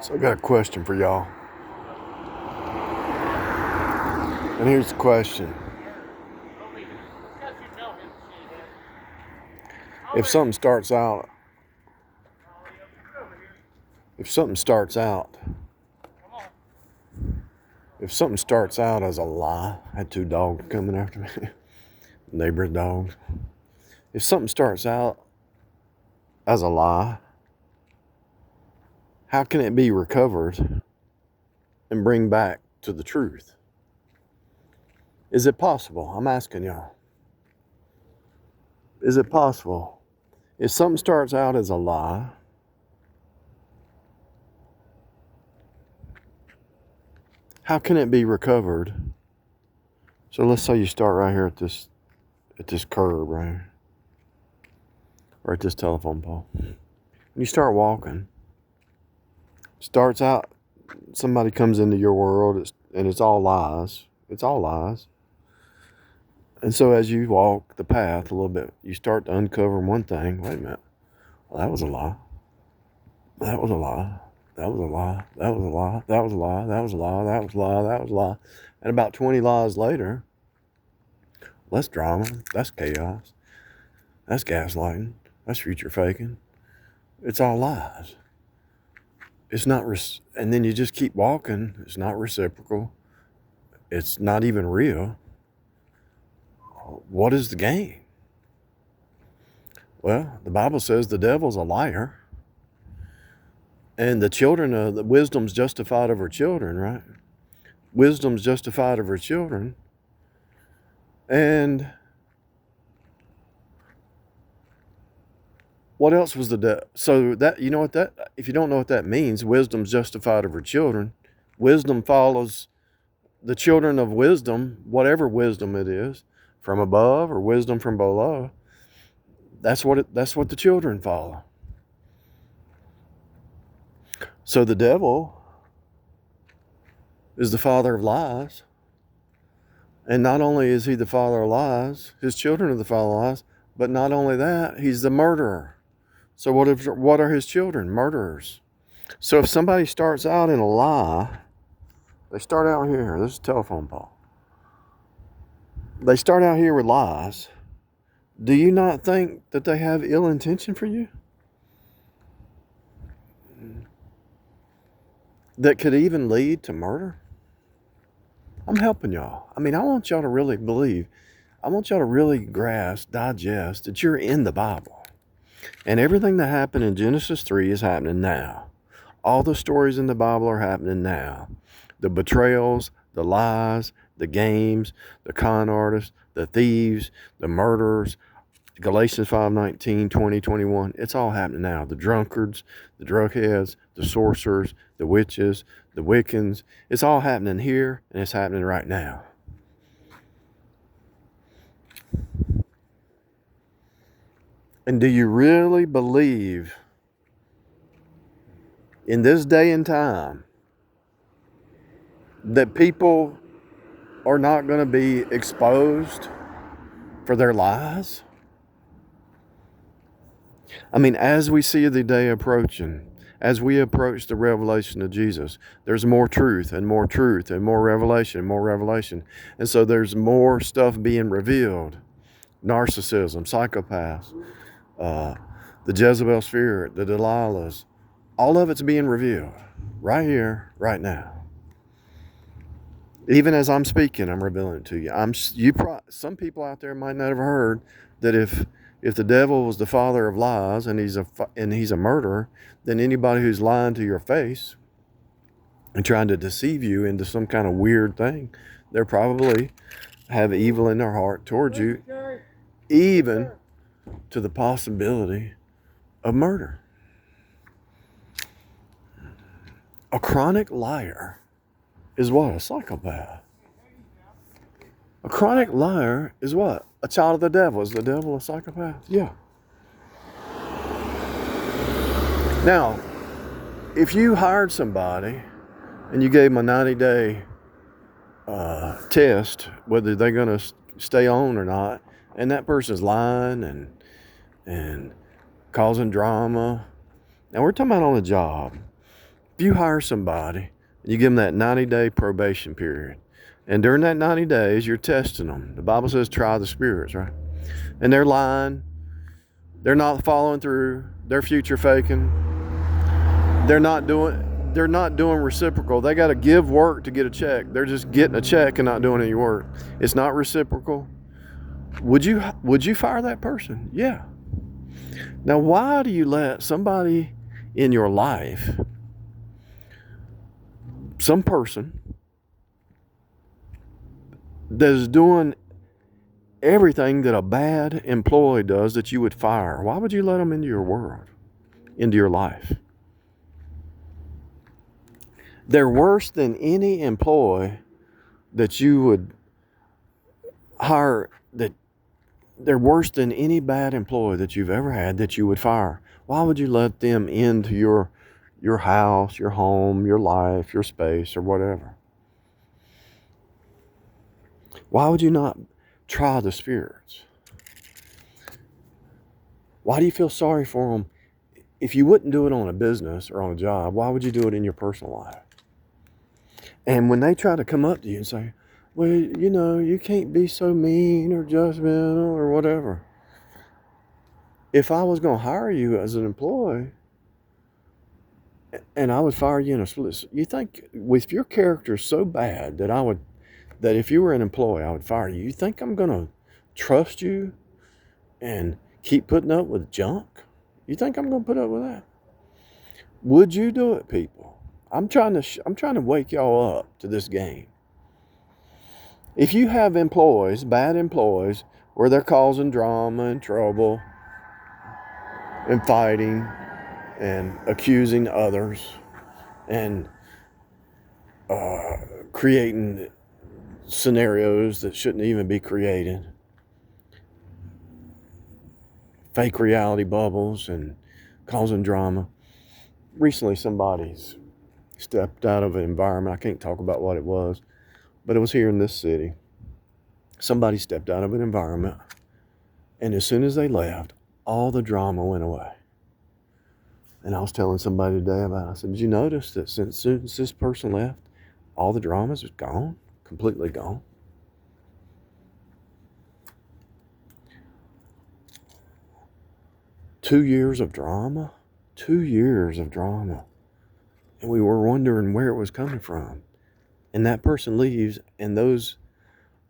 So I got a question for y'all. And here's the question. If something starts out as a lie, I had 2 dogs coming after me, neighbor's dogs. If something starts out as a lie, how can it be recovered and bring back to the truth? Is it possible? I'm asking y'all. Is it possible? If something starts out as a lie, how can it be recovered? So let's say you start right here at this curb right here, or at this telephone pole. And you start walking. Starts out, somebody comes into your world, and it's all lies. It's all lies. And so as you walk the path a little bit, you start to uncover one thing. Wait a minute. Well, that was a lie. That was a lie. That was a lie. That was a lie. That was a lie. That was a lie. That was a lie. That was a lie. And about 20 lies later, that's drama. That's chaos. That's gaslighting. That's future faking. It's all lies. It's not, and then you just keep walking. It's not reciprocal. It's not even real. What is the gain? Well, the Bible says the devil's a liar. And the children of the wisdom's justified of her children, right? Wisdom's justified of her children. And what else was so that, you know what that, if you don't know what that means, wisdom's justified of her children. Wisdom follows the children of wisdom, whatever wisdom it is, from above or wisdom from below. That's what the children follow. So the devil is the father of lies. And not only is he the father of lies, his children are the father of lies, but not only that, he's the murderer. So what are his children? Murderers. So if somebody starts out in a lie, they start out here. This is a telephone pole. They start out here with lies. Do you not think that they have ill intention for you? That could even lead to murder? I'm helping y'all. I mean, I want y'all to really believe. I want y'all to really grasp, digest that you're in the Bible. And everything that happened in Genesis 3 is happening now. All the stories in the Bible are happening now. The betrayals, the lies, the games, the con artists, the thieves, the murderers, Galatians 5:19, 20, 21. It's all happening now. The drunkards, the drugheads, the sorcerers, the witches, the Wiccans. It's all happening here, and it's happening right now. And do you really believe in this day and time that people are not going to be exposed for their lies? I mean, as we see the day approaching, as we approach the revelation of Jesus, there's more truth and more truth and more revelation and more revelation. And so there's more stuff being revealed. Narcissism, psychopaths, the Jezebel spirit, the Delilahs, all of it's being revealed right here, right now. Even as I'm speaking, I'm revealing it to you. Some people out there might not have heard that if the devil was the father of lies and he's a murderer, then anybody who's lying to your face and trying to deceive you into some kind of weird thing, they probably have evil in their heart towards you, even to the possibility of murder. A chronic liar is what? A psychopath. A chronic liar is what? A child of the devil. Is the devil a psychopath? Yeah. Now, if you hired somebody and you gave them a 90-day test, whether they're going to stay on or not, and that person's lying and causing drama. Now, we're talking about on a job. If you hire somebody, you give them that 90-day probation period, and during that 90 days, you're testing them. The Bible says try the spirits, right? And they're lying. They're not following through. They're future faking. They're not doing reciprocal. They got to give work to get a check. They're just getting a check and not doing any work. It's not reciprocal. Would you fire that person? Yeah. Now, why do you let somebody in your life, some person that is doing everything that a bad employee does that you would fire, why would you let them into your world, into your life? They're worse than any employee that you would hire. They're worse than any bad employee that you've ever had that you would fire. Why would you let them into your house, your home, your life, your space, or whatever? Why would you not try the spirits? Why do you feel sorry for them? If you wouldn't do it on a business or on a job, why would you do it in your personal life? And when they try to come up to you and say, well, you can't be so mean or judgmental or whatever. If I was going to hire you as an employee and I would fire you in a split, you think with your character so bad that if you were an employee, I would fire you. You think I'm going to trust you and keep putting up with junk? You think I'm going to put up with that? Would you do it, people? I'm trying to wake y'all up to this game. If you have employees, bad employees, where they're causing drama and trouble and fighting and accusing others and creating scenarios that shouldn't even be created, fake reality bubbles and causing drama. Recently, somebody's stepped out of an environment. I can't talk about what it was, but it was here in this city. Somebody stepped out of an environment, and as soon as they left, all the drama went away. And I was telling somebody today about it. I said, did you notice that since this person left, all the drama's is gone, completely gone? Two years of drama, and we were wondering where it was coming from. And that person leaves, and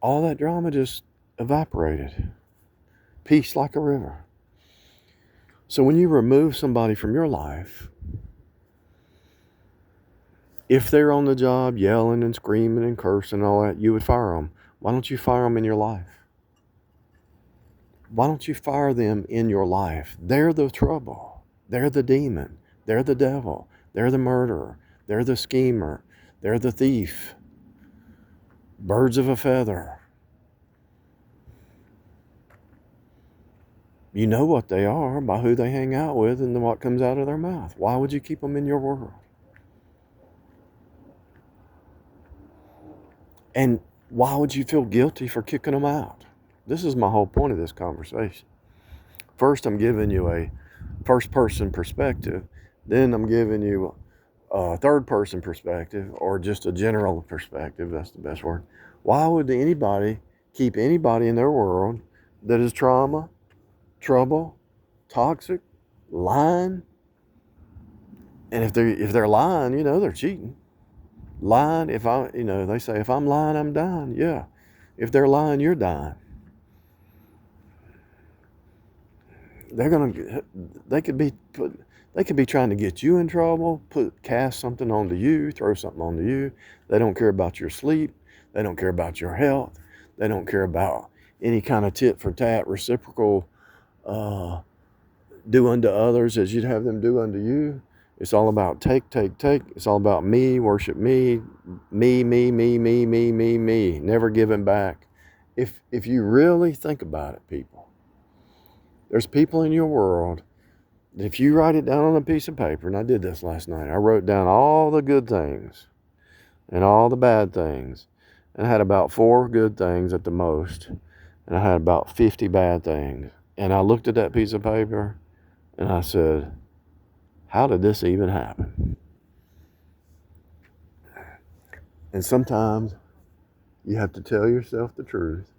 all that drama just evaporated. Peace like a river. So when you remove somebody from your life, if they're on the job yelling and screaming and cursing and all that, you would fire them. Why don't you fire them in your life? Why don't you fire them in your life? They're the trouble. They're the demon. They're the devil. They're the murderer. They're the schemer. They're the thief. Birds of a feather. You know what they are by who they hang out with and what comes out of their mouth. Why would you keep them in your world? And why would you feel guilty for kicking them out? This is my whole point of this conversation. First, I'm giving you a first-person perspective. Then I'm giving you a third-person perspective, or just a general perspective. That's the best word. Why would anybody keep anybody in their world that is trauma, trouble, toxic, lying? And if they're lying, they're cheating. Lying, they say, if I'm lying, I'm dying. Yeah. If they're lying, you're dying. They could be trying to get you in trouble, cast something onto you, throw something onto you. They don't care about your sleep. They don't care about your health. They don't care about any kind of tit for tat, reciprocal, do unto others as you'd have them do unto you. It's all about take. It's all about me, worship me, me, never giving back. If you really think about it, people, there's people in your world that if you write it down on a piece of paper, and I did this last night, I wrote down all the good things and all the bad things, and I had about 4 good things at the most, and I had about 50 bad things. And I looked at that piece of paper and I said, how did this even happen? And sometimes you have to tell yourself the truth.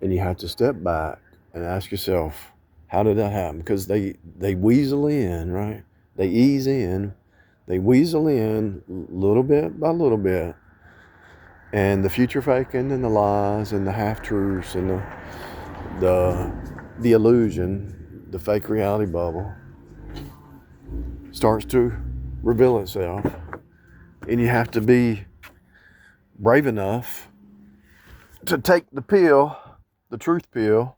And you have to step back and ask yourself, how did that happen? Because they weasel in, right? They ease in. They weasel in little bit by little bit. And the future faking and the lies and the half-truths and the illusion, the fake reality bubble starts to reveal itself. And you have to be brave enough to take the pill, the truth pill.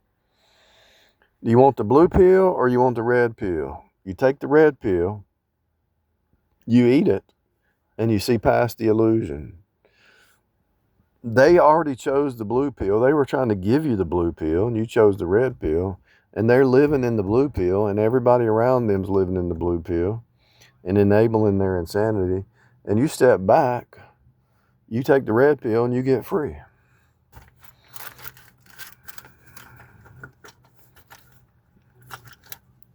Do you want the blue pill or you want the red pill? You take the red pill, you eat it, and you see past the illusion. They already chose the blue pill. They were trying to give you the blue pill, and you chose the red pill. And they're living in the blue pill, and everybody around them's living in the blue pill and enabling their insanity. And you step back, you take the red pill, and you get free.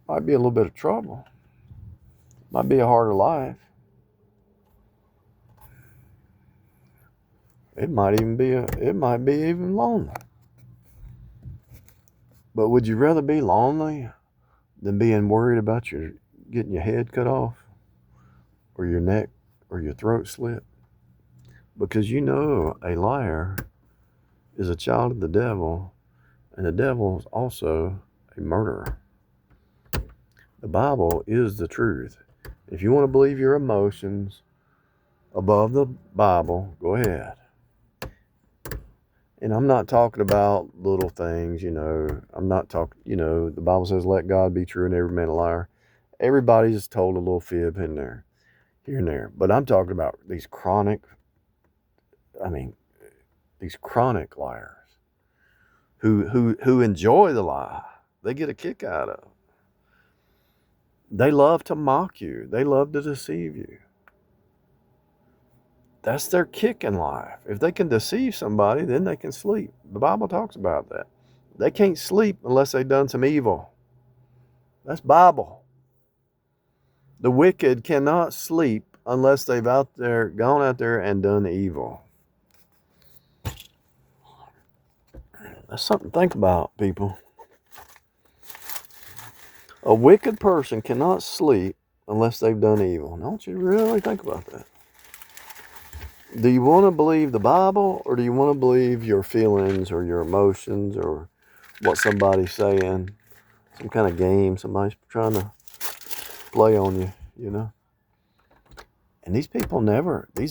Might be a little bit of trouble. Might be a harder life. It might be even lonely. But would you rather be lonely than being worried about getting your head cut off or your neck or your throat slit? Because you know a liar is a child of the devil, and the devil is also a murderer. The Bible is the truth. If you want to believe your emotions above the Bible, go ahead. And I'm not talking about little things, I'm not talking, the Bible says, let God be true and every man a liar. Everybody's told a little fib in there, here and there. But I'm talking about these chronic liars who enjoy the lie. They get a kick out of it. They love to mock you. They love to deceive you. That's their kick in life. If they can deceive somebody, then they can sleep. The Bible talks about that. They can't sleep unless they've done some evil. That's Bible. The wicked cannot sleep unless they've gone out there and done evil. That's something to think about, people. A wicked person cannot sleep unless they've done evil. Don't you really think about that? Do you want to believe the Bible, or do you want to believe your feelings or your emotions or what somebody's saying? Some kind of game somebody's trying to play on you, And these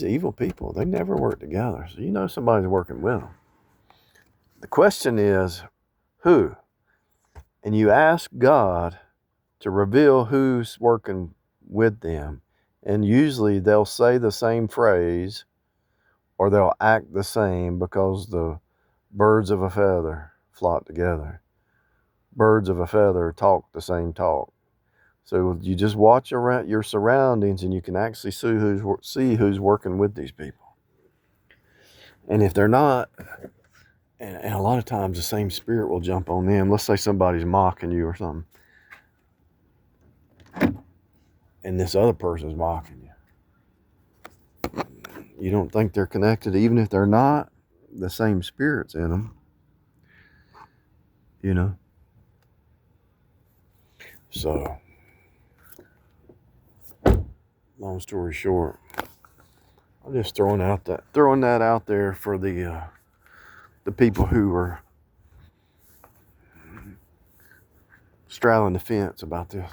evil people, they never work together. So somebody's working with them. The question is, who? And you ask God to reveal who's working with them. And usually they'll say the same phrase or they'll act the same because the birds of a feather flock together. Birds of a feather talk the same talk. So you just watch around your surroundings and you can actually see who's working with these people. And if they're not, and a lot of times the same spirit will jump on them. Let's say somebody's mocking you or something. And this other person's mocking you. You don't think they're connected, even if they're not, the same spirit's in them. So, long story short, I'm just throwing that out there for the people who are straddling the fence about this.